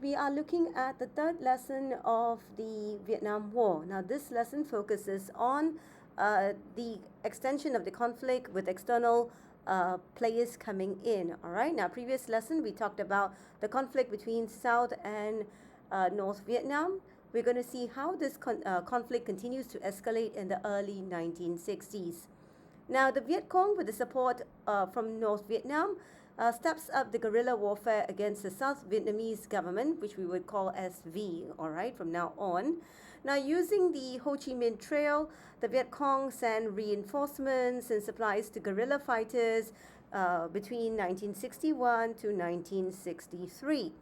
we are looking at the third lesson of the Vietnam War. Now, this lesson focuses on the extension of the conflict with external players coming in. All right. Now, previous lesson we talked about the conflict between South and North Vietnam. We're going to see how this conflict continues to escalate in the early 1960s. Now, the Viet Cong, with the support from North Vietnam, steps up the guerrilla warfare against the South Vietnamese government, which we would call SV, all right, from now on. Now, using the Ho Chi Minh Trail, the Viet Cong sent reinforcements and supplies to guerrilla fighters between 1961 to 1963.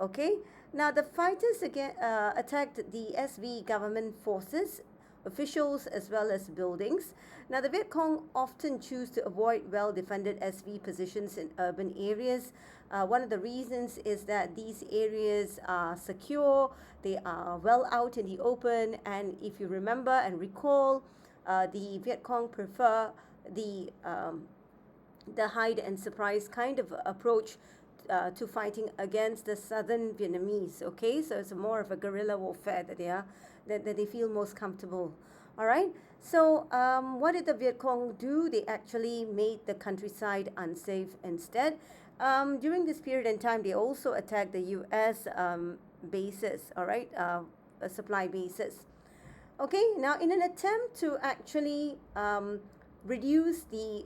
Okay, now the fighters again attacked the SV government forces, officials, as well as buildings. Now, the Viet Cong often choose to avoid well-defended SV positions in urban areas. One of the reasons is that these areas are secure, they are well out in the open, and if you remember and recall, the Viet Cong prefer the hide and surprise kind of approach to fighting against the southern Vietnamese. Okay, so it's more of a guerrilla warfare that they feel most comfortable. All right, so what did the Viet Cong do? They actually made the countryside unsafe instead. During this period in time, they also attacked the U.S. Bases, all right, supply bases. Okay, now in an attempt to actually reduce the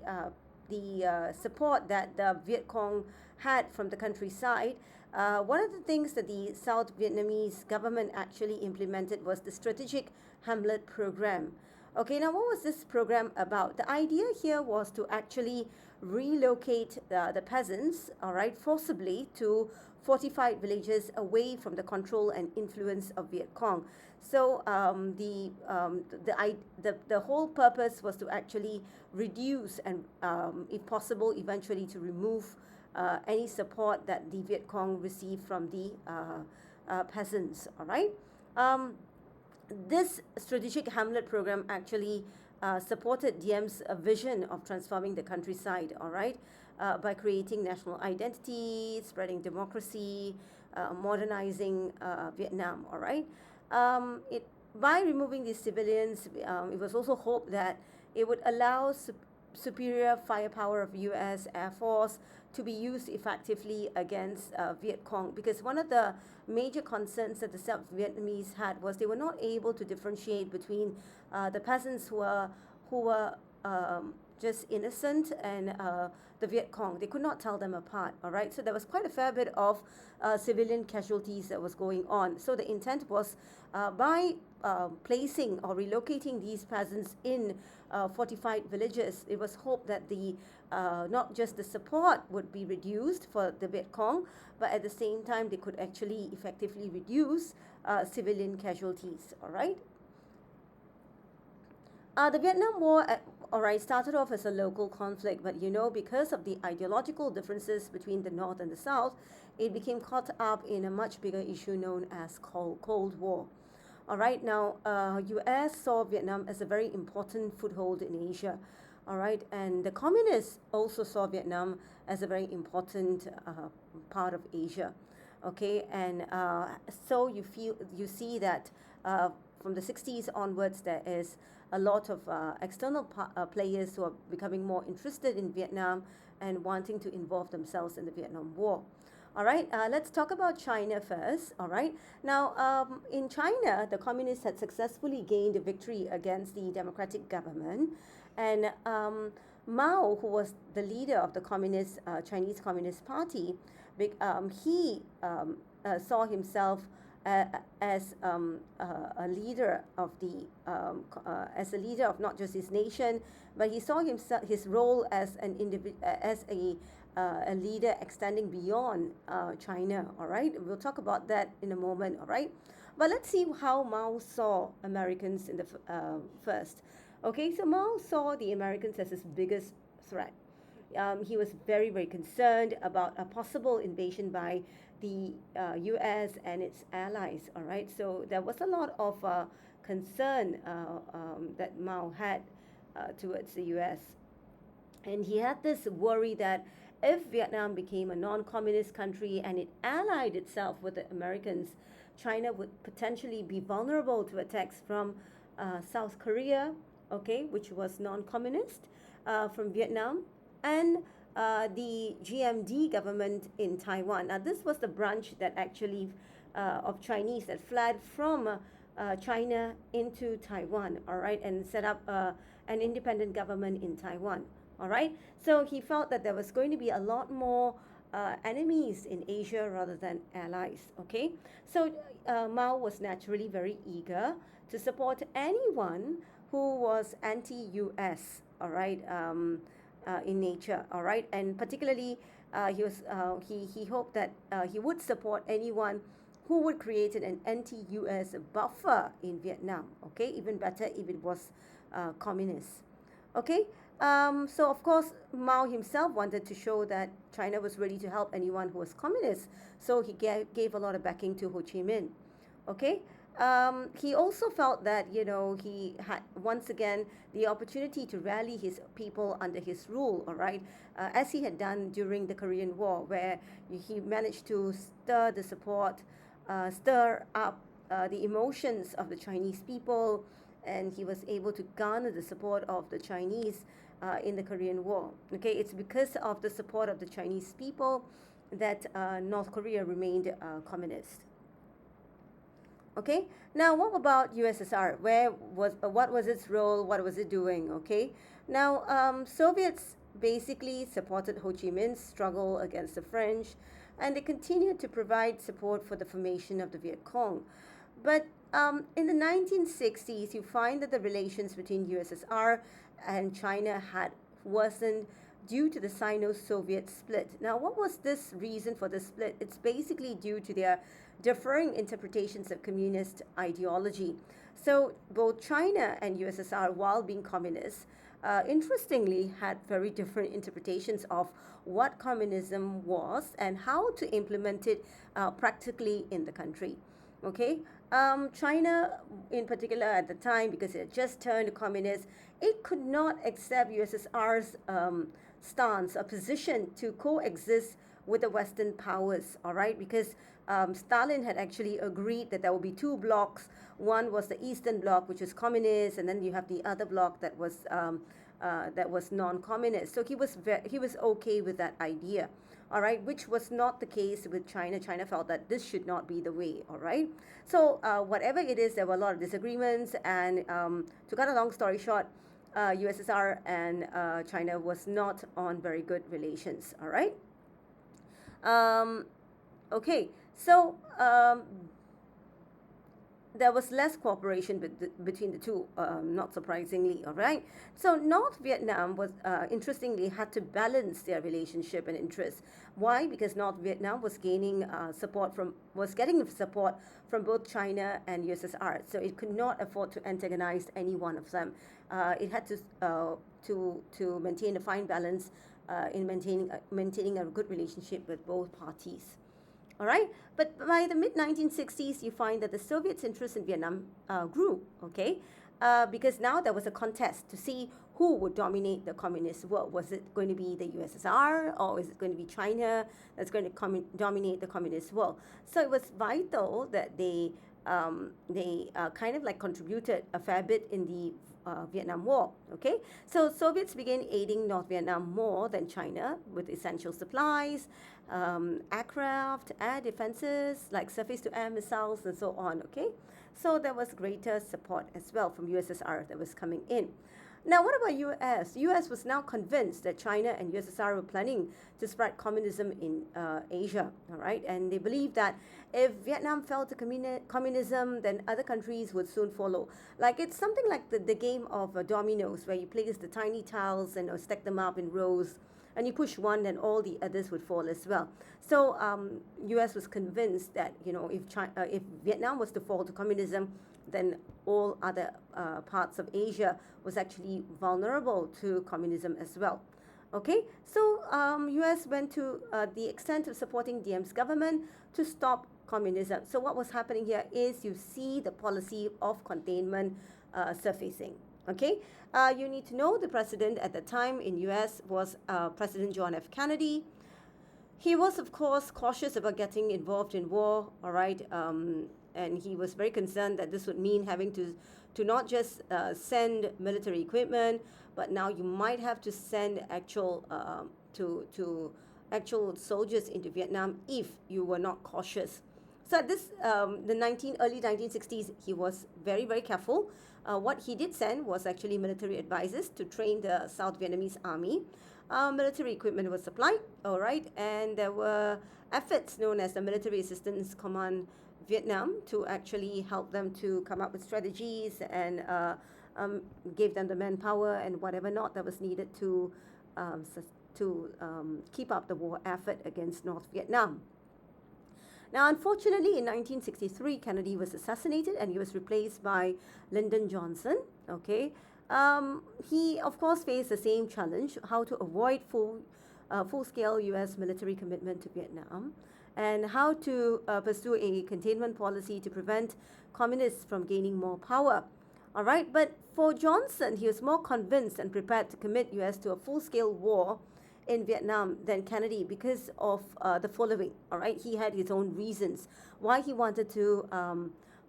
support that the Viet Cong had from the countryside, one of the things that the South Vietnamese government actually implemented was the Strategic Hamlet Program. Okay, now what was this program about? The idea here was to actually relocate the peasants, all right, forcibly to fortified villages away from the control and influence of Viet Cong. So the whole purpose was to actually reduce and, if possible, eventually to remove any support that the Viet Cong received from the peasants. All right. This strategic hamlet program actually supported Diem's vision of transforming the countryside. All right, by creating national identity, spreading democracy, modernizing Vietnam. All right. By removing these civilians, it was also hoped that it would allow superior firepower of U.S. Air Force to be used effectively against Viet Cong, because one of the major concerns that the South Vietnamese had was they were not able to differentiate between the peasants who were just innocent and the Viet Cong. They could not tell them apart, all right? So there was quite a fair bit of civilian casualties that was going on. So the intent was by placing or relocating these peasants in fortified villages, it was hoped that the not just the support would be reduced for the Viet Cong, but at the same time they could actually effectively reduce civilian casualties, all right? The Vietnam War, all right, started off as a local conflict, but because of the ideological differences between the North and the South, it became caught up in a much bigger issue known as Cold War. All right, now U.S. saw Vietnam as a very important foothold in Asia. All right, and the communists also saw Vietnam as a very important part of Asia. Okay, and so you see that from the 60s onwards, there is a lot of external players who are becoming more interested in Vietnam and wanting to involve themselves in the Vietnam War. All right, let's talk about China first. All right, now in China, the communists had successfully gained a victory against the democratic government, and Mao, who was the leader of the Chinese Communist Party, he saw himself as a leader of as a leader of not just his nation, but he saw his role as a leader extending beyond China. All right, we'll talk about that in a moment. All right, but let's see how Mao saw Americans in the first. Okay, so Mao saw the Americans as his biggest threat. He was very, very concerned about a possible invasion by the U.S. and its allies. All right, so there was a lot of concern that Mao had towards the U.S. And he had this worry that if Vietnam became a non-communist country and it allied itself with the Americans, China would potentially be vulnerable to attacks from South Korea, okay, which was non-communist, from Vietnam, and the GMD government in Taiwan. Now, this was the branch that actually of Chinese that fled from China into Taiwan, all right, and set up an independent government in Taiwan, all right. So he felt that there was going to be a lot more enemies in Asia rather than allies, okay. So Mao was naturally very eager to support anyone who was anti-US, all right, in nature, all right, and particularly he hoped that he would support anyone who would create an anti-US buffer in Vietnam, okay, even better if it was communist, okay. So of course Mao himself wanted to show that China was ready to help anyone who was communist, so he gave a lot of backing to Ho Chi Minh, okay. He also felt that, you know, he had once again the opportunity to rally his people under his rule, all right, as he had done during the Korean War, where he managed to stir up the emotions of the Chinese people, and he was able to garner the support of the Chinese in the Korean War. Okay, it's because of the support of the Chinese people that North Korea remained communist. Okay, now what about USSR? What was its role? What was it doing? Okay, now Soviets basically supported Ho Chi Minh's struggle against the French, and they continued to provide support for the formation of the Viet Cong. But in the 1960s, you find that the relations between USSR and China had worsened due to the Sino-Soviet split. Now, what was this reason for the split? It's basically due to their differing interpretations of communist ideology. So both China and USSR, while being communists, interestingly had very different interpretations of what communism was and how to implement it practically in the country. Okay, China in particular at the time, because it had just turned communist, it could not accept USSR's stance or position to coexist with the Western powers, all right, because Stalin had actually agreed that there will be two blocks. One was the Eastern Bloc, which was communist, and then you have the other bloc that was non-communist. So he was okay with that idea, all right, which was not the case with China. China felt that this should not be the way, all right. So whatever it is, there were a lot of disagreements, and to cut a long story short, USSR and China was not on very good relations, all right. Okay, so there was less cooperation between the two, not surprisingly, all right. So North Vietnam was, interestingly, had to balance their relationship and interests. Why? Because North Vietnam was getting support from both China and USSR, so it could not afford to antagonize any one of them. It had to maintain a fine balance in maintaining a good relationship with both parties. All right, but by the mid-1960s, you find that the Soviets' interest in Vietnam grew, okay, because now there was a contest to see who would dominate the communist world. Was it going to be the USSR, or is it going to be China that's going to dominate the communist world? So it was vital that they kind of like contributed a fair bit in the Vietnam War, okay? So Soviets began aiding North Vietnam more than China with essential supplies, aircraft, air defenses like surface-to-air missiles and so on, okay? So there was greater support as well from USSR that was coming in. Now, what about US? US was now convinced that China and USSR were planning to spread communism in Asia, all right? And they believed that if Vietnam fell to communism, then other countries would soon follow. Like, it's something like the game of dominoes, where you place the tiny tiles and stack them up in rows, and you push one, then all the others would fall as well. So US was convinced that, you know, if Vietnam was to fall to communism, then all other parts of Asia was actually vulnerable to communism as well. Okay, so US went to the extent of supporting Diem's government to stop communism. So what was happening here is you see the policy of containment surfacing. Okay, you need to know the president at the time in US was President John F. Kennedy. He was, of course, cautious about getting involved in war, all right, and he was very concerned that this would mean having to not just send military equipment, but now you might have to send to actual soldiers into Vietnam if you were not cautious. So at this, early 1960s, he was very, very careful. What he did send was actually military advisors to train the South Vietnamese army. Military equipment was supplied, all right, and there were efforts known as the Military Assistance Command Vietnam to actually help them to come up with strategies and gave them the manpower and whatever not that was needed to keep up the war effort against North Vietnam. Now, unfortunately, in 1963, Kennedy was assassinated and he was replaced by Lyndon Johnson. Okay, he of course faced the same challenge: how to avoid full-scale U.S. military commitment to Vietnam, and how to pursue a containment policy to prevent communists from gaining more power. All right, but for Johnson, he was more convinced and prepared to commit U.S. to a full-scale war in Vietnam than Kennedy because of the following. All right, he had his own reasons why he wanted to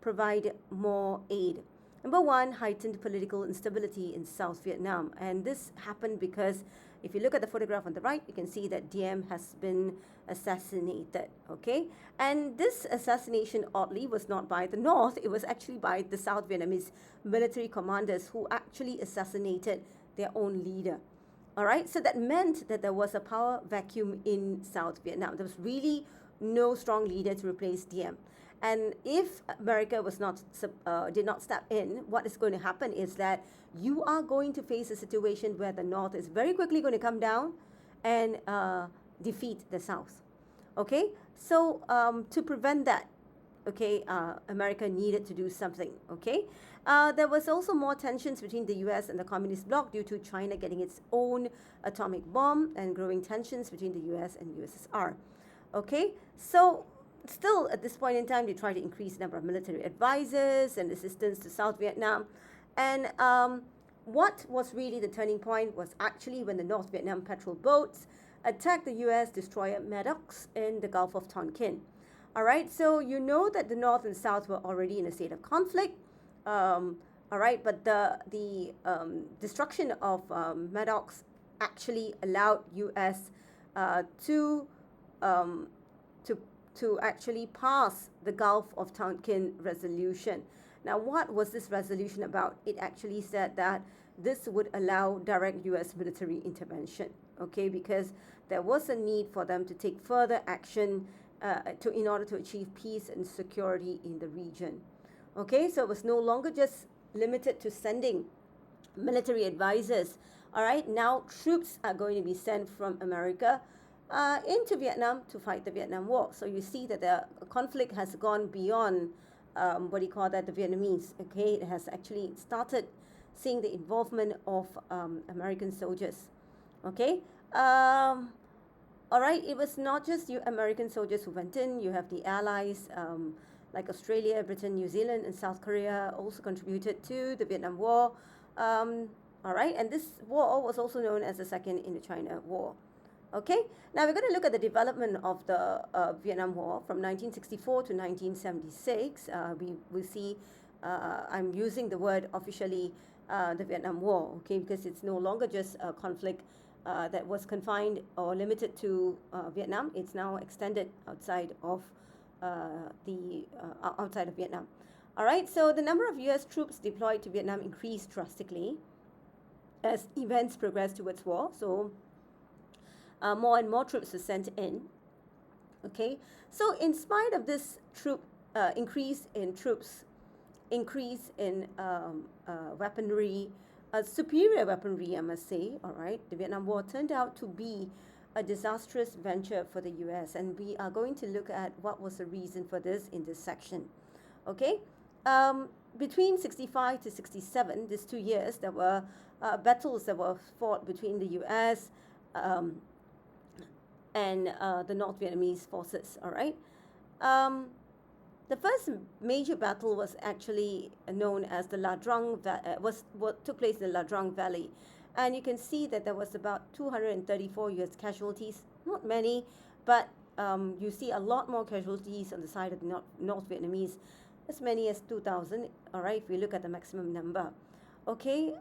provide more aid. Number one, heightened political instability in South Vietnam, and this happened because if you look at the photograph on the right, you can see that Diem has been assassinated. Okay, and this assassination, oddly, was not by the North; it was actually by the South Vietnamese military commanders who actually assassinated their own leader. All right, so that meant that there was a power vacuum in South Vietnam. There was really no strong leader to replace Diem. And if America did not step in, what is going to happen is that you are going to face a situation where the North is very quickly going to come down and defeat the South. Okay, so to prevent that, okay, America needed to do something. Okay, there was also more tensions between the U.S. and the Communist bloc due to China getting its own atomic bomb and growing tensions between the U.S. and USSR. Okay, so still at this point in time, they try to increase the number of military advisors and assistance to South Vietnam. And what was really the turning point was actually when the North Vietnam patrol boats attacked the U.S. destroyer Maddox in the Gulf of Tonkin. All right, so you know that the North and South were already in a state of conflict. All right, but the destruction of Maddox actually allowed U.S. To actually pass the Gulf of Tonkin resolution. Now, what was this resolution about? It actually said that this would allow direct U.S. military intervention, okay, because there was a need for them to take further action in order to achieve peace and security in the region. Okay, so it was no longer just limited to sending military advisors. All right, now troops are going to be sent from America into Vietnam to fight the Vietnam War. So you see that the conflict has gone beyond the Vietnamese. Okay, it has actually started seeing the involvement of American soldiers. Okay, all right, it was not just American soldiers who went in. You have the allies like Australia, Britain, New Zealand, and South Korea also contributed to the Vietnam War. All right, and this war was also known as the Second Indochina War. Okay, now we're going to look at the development of the Vietnam War from 1964 to 1976. We see I'm using the word officially the Vietnam War, okay, because it's no longer just a conflict that was confined or limited to Vietnam. It's now extended outside of outside of Vietnam. All right, so the number of U.S. troops deployed to Vietnam increased drastically as events progressed towards war. So more and more troops were sent in. Okay, so in spite of this increase in troops, increase in weaponry, superior weaponry, I must say, all right, the Vietnam War turned out to be a disastrous venture for the U.S., and we are going to look at what was the reason for this in this section. Okay, between 65 to 67, these 2 years, there were battles that were fought between the U.S. And the North Vietnamese forces, all right? The first major battle was actually known as the La Drang, was what took place in the La Drang Valley. And you can see that there was about 234 US casualties, not many, but you see a lot more casualties on the side of the North Vietnamese, as many as 2,000, all right, if we look at the maximum number. Okay,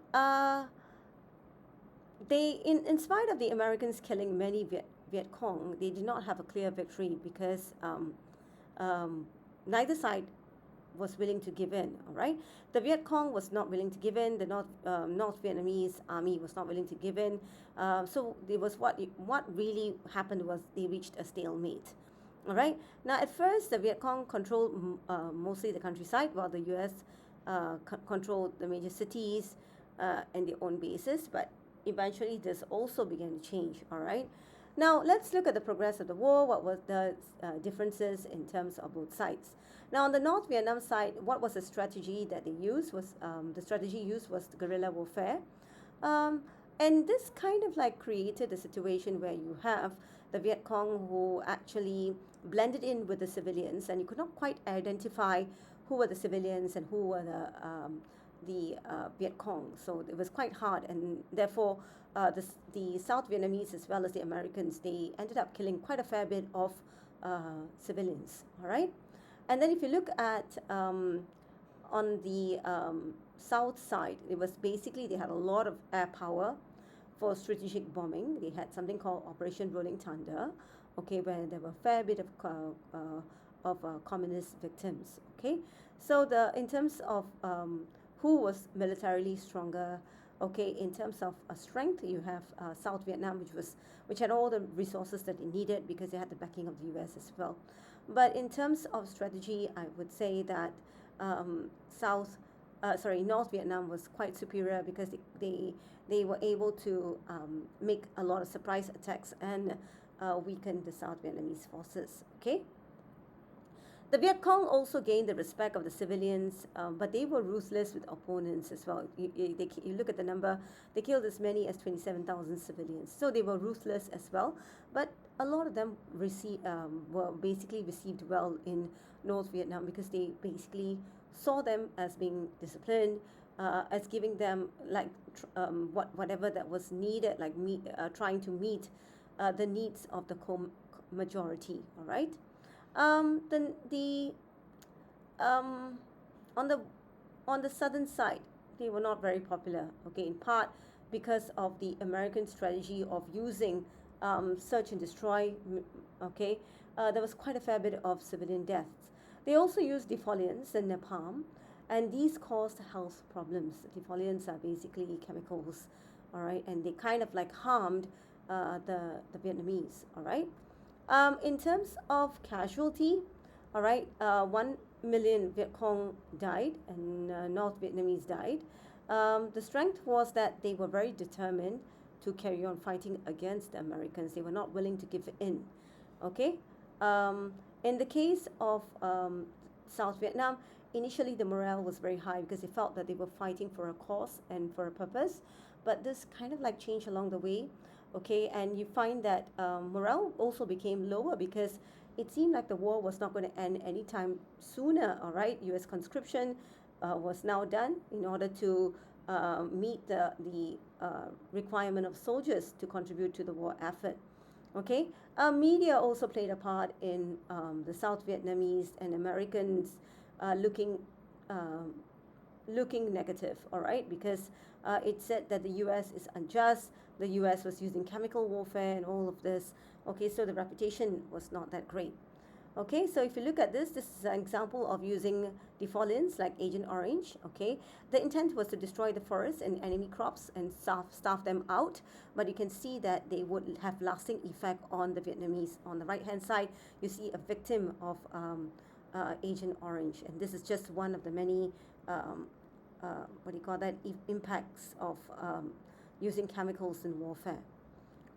in spite of the Americans killing many Viet Cong, they did not have a clear victory because neither side was willing to give in. All right, the Viet Cong was not willing to give in. The North Vietnamese army was not willing to give in. So it was what really happened was they reached a stalemate. All right. Now, at first, the Viet Cong controlled mostly the countryside, while the U.S. Controlled the major cities and their own bases. But eventually, this also began to change. All right. Now, let's look at the progress of the war. What were the differences in terms of both sides? Now, on the North Vietnam side, what was the strategy that they used? The strategy used was guerrilla warfare. And this kind of like created a situation where you have the Viet Cong who actually blended in with the civilians, and you could not quite identify who were the civilians and who were the Viet Cong. So it was quite hard, and therefore the South Vietnamese as well as the Americans, they ended up killing quite a fair bit of civilians. All right, and then if you look at on the south side, it was basically they had a lot of air power for strategic bombing. They had something called Operation Rolling Thunder, okay, where there were a fair bit of communist victims. Okay, so in terms of who was militarily stronger, okay, in terms of strength, you have South Vietnam, which had all the resources that they needed because they had the backing of the U.S. as well. But in terms of strategy, I would say that North Vietnam was quite superior because they were able to make a lot of surprise attacks and weaken the South Vietnamese forces. Okay. The Viet Cong also gained the respect of the civilians, but they were ruthless with opponents as well. You look at the number, they killed as many as 27,000 civilians. So they were ruthless as well, but a lot of them were basically received well in North Vietnam because they basically saw them as being disciplined, as giving them like whatever that was needed, like trying to meet the needs of the majority. All right. Then on the southern side, they were not very popular. Okay, in part because of the American strategy of using search and destroy. Okay, there was quite a fair bit of civilian deaths. They also used defoliants and napalm, and these caused health problems. Defoliants are basically chemicals, all right, and they kind of like harmed the Vietnamese, all right. In terms of casualty, all right, 1 million Viet Cong died and North Vietnamese died. The strength was that they were very determined to carry on fighting against the Americans. They were not willing to give in. Okay. In the case of South Vietnam, initially the morale was very high because they felt that they were fighting for a cause and for a purpose. But this kind of like changed along the way. Okay, and you find that morale also became lower because it seemed like the war was not going to end anytime sooner. All right, U.S. conscription was now done in order to meet the requirement of soldiers to contribute to the war effort. Okay, media also played a part in the South Vietnamese and Americans looking negative. All right, because it said that the U.S. is unjust. The U.S. was using chemical warfare and all of this. Okay, so the reputation was not that great. Okay, so if you look at this is an example of using defoliants like Agent Orange. Okay, the intent was to destroy the forest and enemy crops and starve them out. But you can see that they would have lasting effect on the Vietnamese. On the right-hand side, you see a victim of Agent Orange, and this is just one of the many impacts of using chemicals in warfare.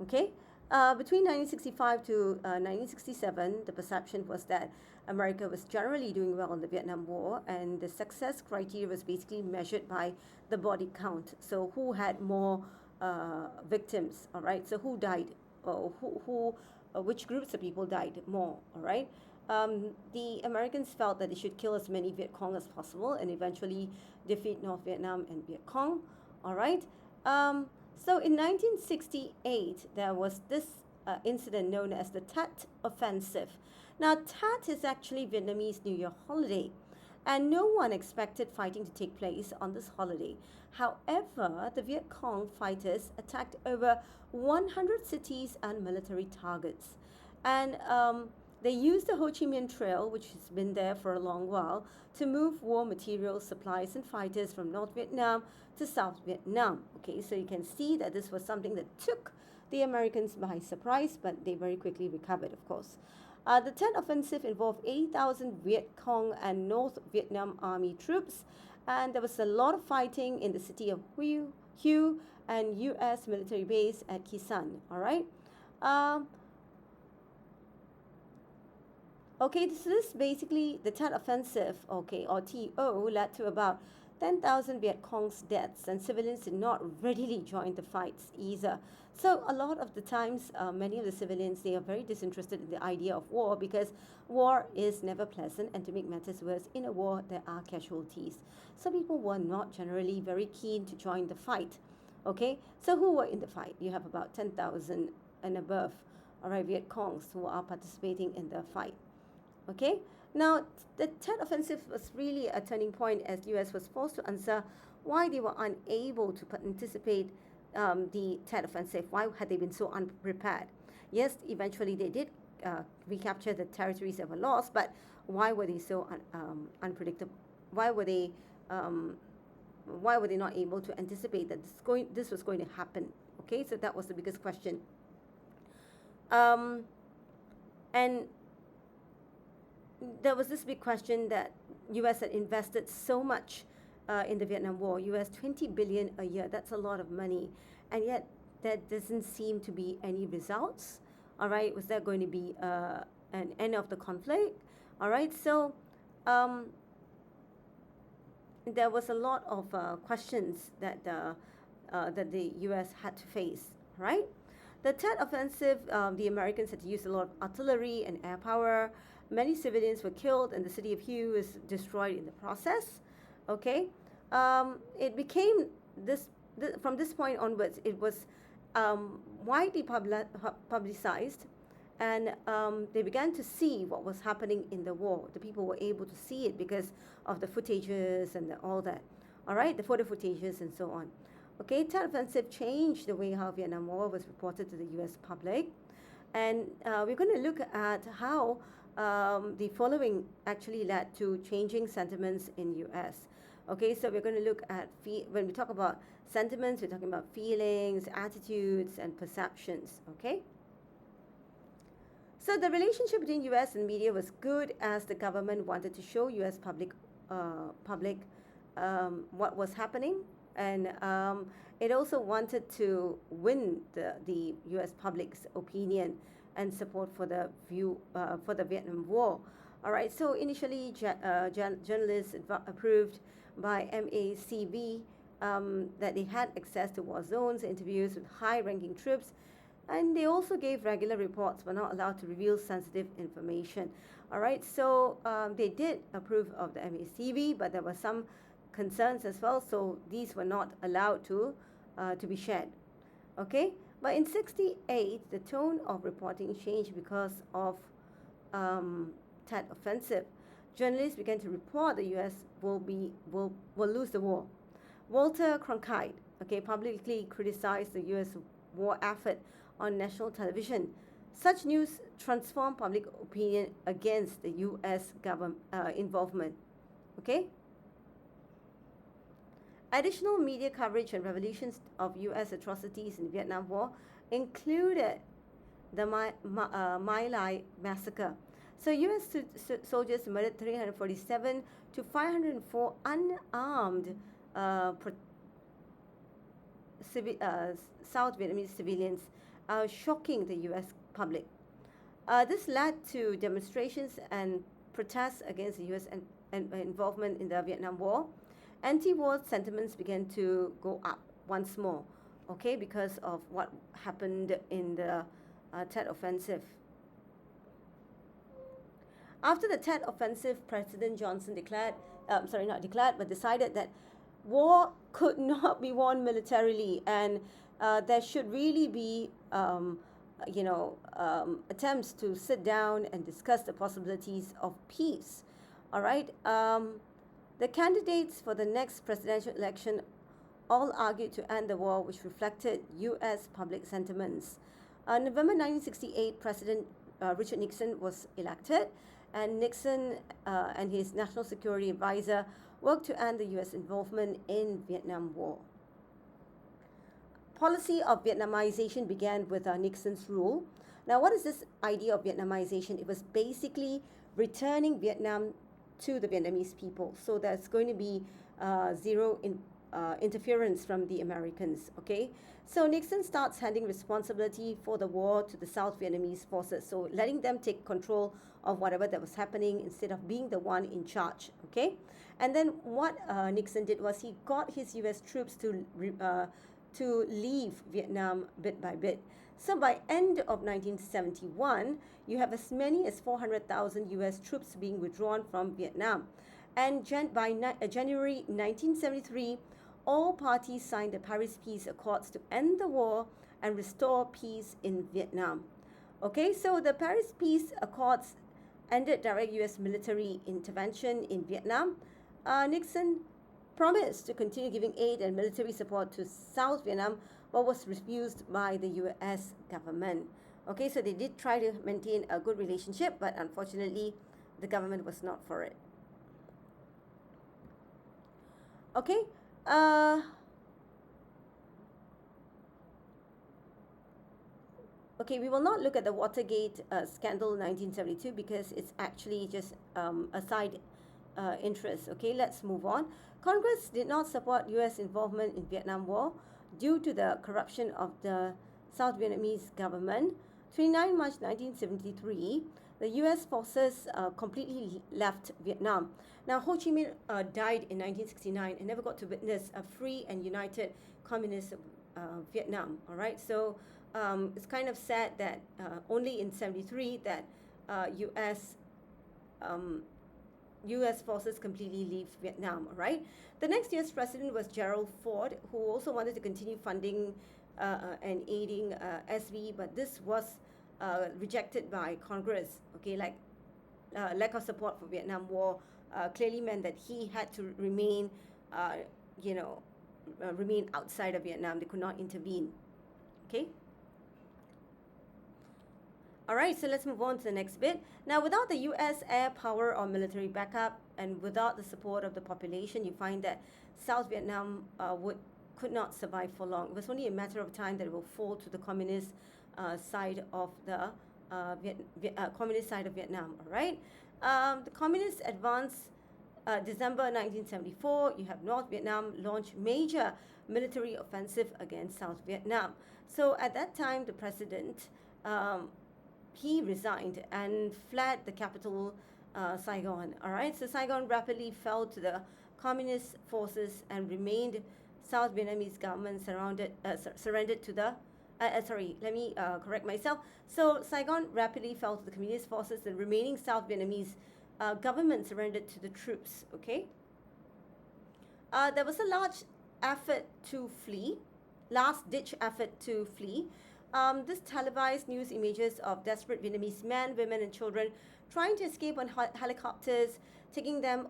Okay, between 1965 to 1967, the perception was that America was generally doing well in the Vietnam War, and the success criteria was basically measured by the body count. So who had more victims? All right. So who died? Which groups of people died more? All right. the Americans felt that they should kill as many Viet Cong as possible and eventually defeat North Vietnam and Viet Cong. All right. So in 1968, there was this incident known as the Tet Offensive. Now, Tet is actually Vietnamese New Year holiday, and no one expected fighting to take place on this holiday. However, the Viet Cong fighters attacked over 100 cities and military targets. And they used the Ho Chi Minh Trail, which has been there for a long while, to move war materials, supplies, and fighters from North Vietnam to South Vietnam. Okay, so you can see that this was something that took the Americans by surprise, but they very quickly recovered, of course. The Tet Offensive involved 80,000 Viet Cong and North Vietnam Army troops, and there was a lot of fighting in the city of Hue and U.S. military base at Khe Sanh. All right. Okay, so this basically the Tet Offensive, okay, or TO, led to about 10,000 Viet Cong's deaths, and civilians did not readily join the fights either. So a lot of the times, many of the civilians, they are very disinterested in the idea of war because war is never pleasant, and to make matters worse, in a war there are casualties. Some people were not generally very keen to join the fight. Okay, so who were in the fight? You have about 10,000 and above, all right, Viet Congs who are participating in the fight. Okay, now the Tet Offensive was really a turning point as U.S. was forced to answer why they were unable to participate the Tet Offensive. Why had they been so unprepared? Yes, eventually they did recapture the territories that were lost, but why were they so unpredictable? Why were they not able to anticipate that this was going to happen? Okay, so that was the biggest question. And there was this big question that U.S. had invested so much in the Vietnam War, U.S. 20 billion a year. That's a lot of money, and yet there doesn't seem to be any results. All right, was there going to be an end of the conflict? All right, so there was a lot of questions that the U.S. had to face. Right, the Tet Offensive, the Americans had to use a lot of artillery and air power. Many civilians were killed, and the city of Hue was destroyed in the process. Okay, it became from this point onwards. It was widely publicized, and they began to see what was happening in the war. The people were able to see it because of the footages and all that. All right, the photo footages and so on. Okay, Tet Offensive changed the way how Vietnam War was reported to the U.S. public, and we're going to look at how the following actually led to changing sentiments in U.S. Okay, so we're going to look at when we talk about sentiments, we're talking about feelings, attitudes, and perceptions. Okay. So the relationship between U.S. and media was good as the government wanted to show U.S. public what was happening, and it also wanted to win the U.S. public's opinion and support for the Vietnam War. All right. So initially, journalists approved by MACV that they had access to war zones, interviews with high-ranking troops, and they also gave regular reports, but not allowed to reveal sensitive information. All right. So they did approve of the MACV, but there were some concerns as well. So these were not allowed to be shared. Okay. But in '68, the tone of reporting changed because of Tet Offensive. Journalists began to report the U.S. will lose the war. Walter Cronkite, okay, publicly criticized the U.S. war effort on national television. Such news transformed public opinion against the U.S. government involvement. Okay. Additional media coverage and revelations of U.S. atrocities in the Vietnam War included the My Lai massacre. So U.S. soldiers murdered 347 to 504 unarmed South Vietnamese civilians, shocking the U.S. public. This led to demonstrations and protests against the U.S. involvement in the Vietnam War. Anti-war sentiments began to go up once more, okay, because of what happened in the Tet Offensive. After the Tet Offensive, President Johnson declared, sorry, not declared, but decided that war could not be won militarily, and there should really be, attempts to sit down and discuss the possibilities of peace. All right. The candidates for the next presidential election all argued to end the war, which reflected U.S. public sentiments. November 1968, President Richard Nixon was elected, and Nixon and his national security advisor worked to end the U.S. involvement in Vietnam War. Policy of Vietnamization began with Nixon's rule. Now, what is this idea of Vietnamization? It was basically returning Vietnam to the Vietnamese people. So there's going to be zero interference from the Americans, okay? So Nixon starts handing responsibility for the war to the South Vietnamese forces, so letting them take control of whatever that was happening instead of being the one in charge, okay? And then what Nixon did was he got his U.S. troops to leave Vietnam bit by bit. So by end of 1971, you have as many as 400,000 U.S. troops being withdrawn from Vietnam. And by January 1973, all parties signed the Paris Peace Accords to end the war and restore peace in Vietnam. Okay, so the Paris Peace Accords ended direct U.S. military intervention in Vietnam. Nixon promised to continue giving aid and military support to South Vietnam, but was refused by the U.S. government. Okay, so they did try to maintain a good relationship, but unfortunately, the government was not for it. Okay, okay, we will not look at the Watergate scandal 1972 because it's actually just a side interest. Okay, let's move on. Congress did not support U.S. involvement in Vietnam War due to the corruption of the South Vietnamese government. 29 March 1973, the U.S. forces completely left Vietnam. Now, Ho Chi Minh died in 1969 and never got to witness a free and united communist Vietnam. All right, so it's kind of sad that only in 73 that U.S. forces completely leave Vietnam. All right. The next year's president was Gerald Ford, who also wanted to continue funding and aiding SV, but this was rejected by Congress. Okay, like lack of support for Vietnam War clearly meant that he had to remain, remain outside of Vietnam. They could not intervene. Okay. All right, so let's move on to the next bit. Now, without the U.S. air power or military backup, and without the support of the population, you find that South Vietnam could not survive for long. It was only a matter of time that it will fall to the communist side of the communist side of Vietnam. All right, the communists advanced. December 1974, you have North Vietnam launch major military offensive against South Vietnam. So at that time, the president he resigned and fled the capital, Saigon. All right, so Saigon rapidly fell to the communist forces and remained South Vietnamese government surrendered to the. Sorry, let me correct myself. So Saigon rapidly fell to the communist forces. The remaining South Vietnamese government surrendered to the troops. Okay. There was a large effort to flee, last-ditch effort to flee. This televised news images of desperate Vietnamese men, women, and children trying to escape on helicopters, taking them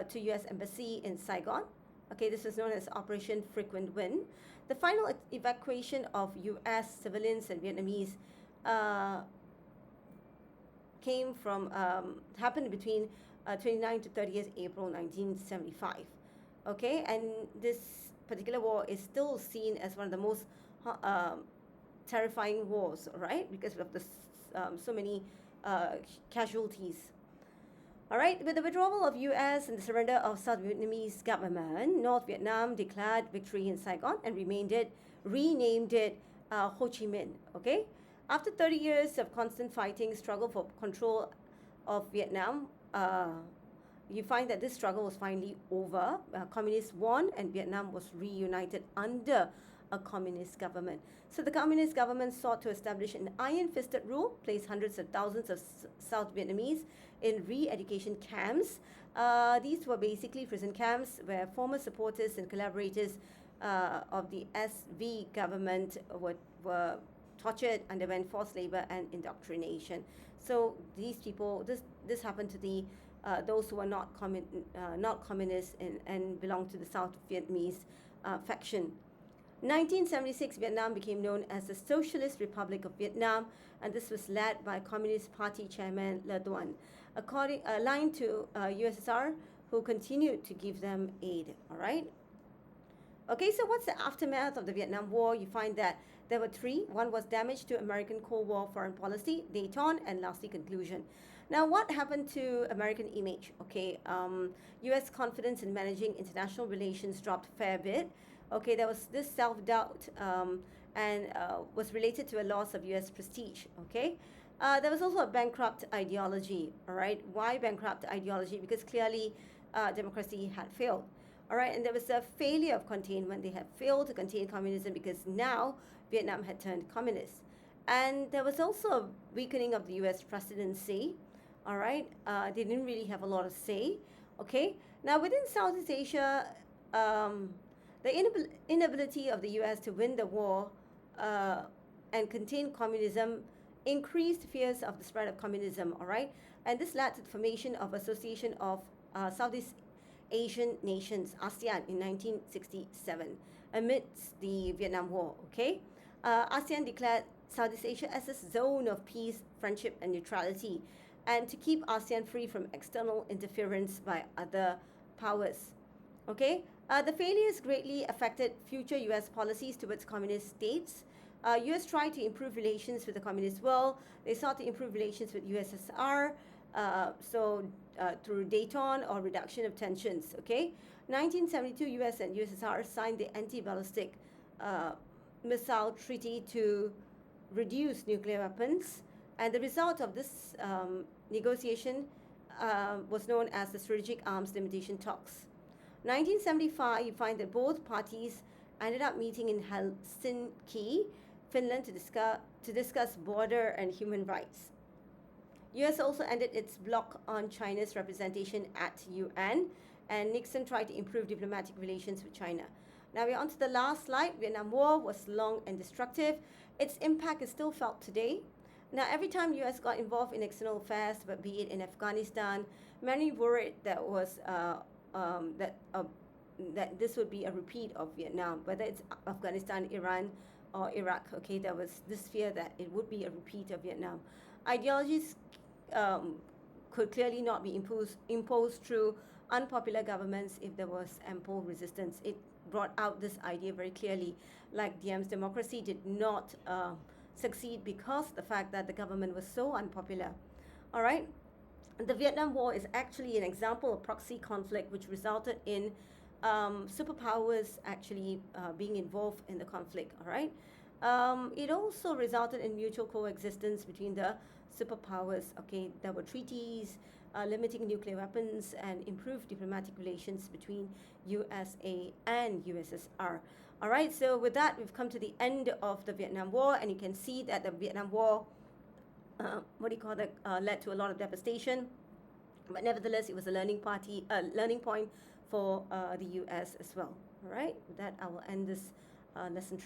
to U.S. Embassy in Saigon. Okay, this is known as Operation Frequent Wind. The final evacuation of U.S. civilians and Vietnamese happened between 29 to 30th April 1975. Okay, and this particular war is still seen as one of the most terrifying wars, right? Because of the so many casualties. All right, with the withdrawal of U.S. and the surrender of South Vietnamese government, North Vietnam declared victory in Saigon and renamed it Ho Chi Minh. Okay, after 30 years of constant fighting, struggle for control of Vietnam, you find that this struggle was finally over. Communists won, and Vietnam was reunited under a communist government. So the communist government sought to establish an iron-fisted rule, place hundreds of thousands of South Vietnamese in re-education camps. These were basically prison camps where former supporters and collaborators of the SV government were tortured, underwent forced labor and indoctrination. So these people, this happened to the those who are not communists and belong to the South Vietnamese faction. 1976, Vietnam became known as the Socialist Republic of Vietnam, and this was led by Communist Party Chairman Le Duan, aligned to USSR, who continued to give them aid. All right. Okay, so what's the aftermath of the Vietnam War? You find that there were three. One was damage to American Cold War foreign policy, détente, and lastly, conclusion. Now, what happened to American image? Okay, U.S. confidence in managing international relations dropped a fair bit. Okay, there was this self-doubt and was related to a loss of U.S. prestige. Okay, there was also a bankrupt ideology. All right, why bankrupt ideology? Because clearly democracy had failed. All right, and there was a failure of containment. They had failed to contain communism because now Vietnam had turned communist. And there was also a weakening of the U.S. presidency. All right, they didn't really have a lot of say. Okay, now within Southeast Asia, the inability of the U.S. to win the war and contain communism increased fears of the spread of communism. All right, and this led to the formation of Association of Southeast Asian Nations, ASEAN, in 1967, amidst the Vietnam War. Okay, ASEAN declared Southeast Asia as a zone of peace, friendship, and neutrality, and to keep ASEAN free from external interference by other powers. Okay, the failures greatly affected future U.S. policies towards communist states. U.S. tried to improve relations with the communist world. They sought to improve relations with USSR. Through détente or reduction of tensions. Okay, 1972, U.S. and USSR signed the anti-ballistic missile treaty to reduce nuclear weapons, and the result of this negotiation was known as the Strategic Arms Limitation Talks. 1975, you find that both parties ended up meeting in Helsinki, Finland, to discuss border and human rights. U.S. also ended its block on China's representation at UN, and Nixon tried to improve diplomatic relations with China. Now we're on to the last slide. Vietnam War was long and destructive. Its impact is still felt today. Now, every time U.S. got involved in external affairs, but be it in Afghanistan, many worried that this would be a repeat of Vietnam, whether it's Afghanistan, Iran, or Iraq. Okay, there was this fear that it would be a repeat of Vietnam. Ideologies could clearly not be imposed through unpopular governments if there was ample resistance. It brought out this idea very clearly, like Diem's democracy did not succeed because the fact that the government was so unpopular. All right, the Vietnam War is actually an example of proxy conflict which resulted in superpowers actually being involved in the conflict. All right, it also resulted in mutual coexistence between the superpowers. Okay, there were treaties limiting nuclear weapons and improved diplomatic relations between USA and USSR. All right, so with that, we've come to the end of the Vietnam War, and you can see that the Vietnam War, led to a lot of devastation, but nevertheless, it was a learning point for the US as well. All right, with that, I will end this lesson.